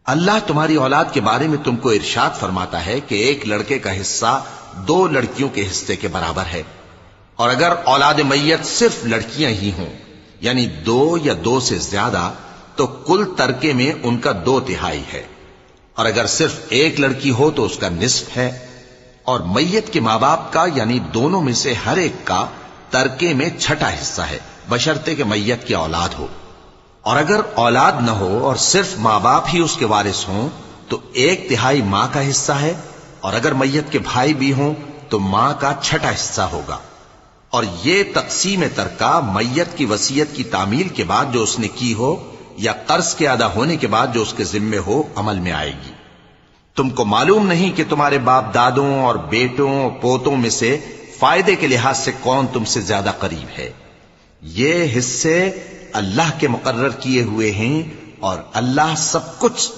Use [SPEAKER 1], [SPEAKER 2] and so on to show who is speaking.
[SPEAKER 1] اللہ تمہاری اولاد کے بارے میں تم کو ارشاد فرماتا ہے کہ ایک لڑکے کا حصہ 2 لڑکیوں کے حصے کے برابر ہے، اور اگر اولاد میت صرف لڑکیاں ہی ہوں یعنی 2 یا 2 سے زیادہ تو کل ترکے میں ان کا 2/3 ہے، اور اگر صرف ایک لڑکی ہو تو اس کا نصف ہے، اور میت کے ماں باپ کا یعنی دونوں میں سے ہر ایک کا ترکے میں 6واں حصہ ہے، بشرطے کہ میت کی اولاد ہو، اور اگر اولاد نہ ہو اور صرف ماں باپ ہی اس کے وارث ہوں تو 1/3 ماں کا حصہ ہے، اور اگر میت کے بھائی بھی ہوں تو ماں کا 6واں حصہ ہوگا۔ اور یہ تقسیم ترکہ میت کی وصیت کی تعمیل کے بعد جو اس نے کی ہو یا قرض کے ادا ہونے کے بعد جو اس کے ذمے ہو عمل میں آئے گی۔ تم کو معلوم نہیں کہ تمہارے باپ دادوں اور بیٹوں اور پوتوں میں سے فائدے کے لحاظ سے کون تم سے زیادہ قریب ہے؟ یہ حصے اللہ کے مقرر کیے ہوئے ہیں اور اللہ سب کچھ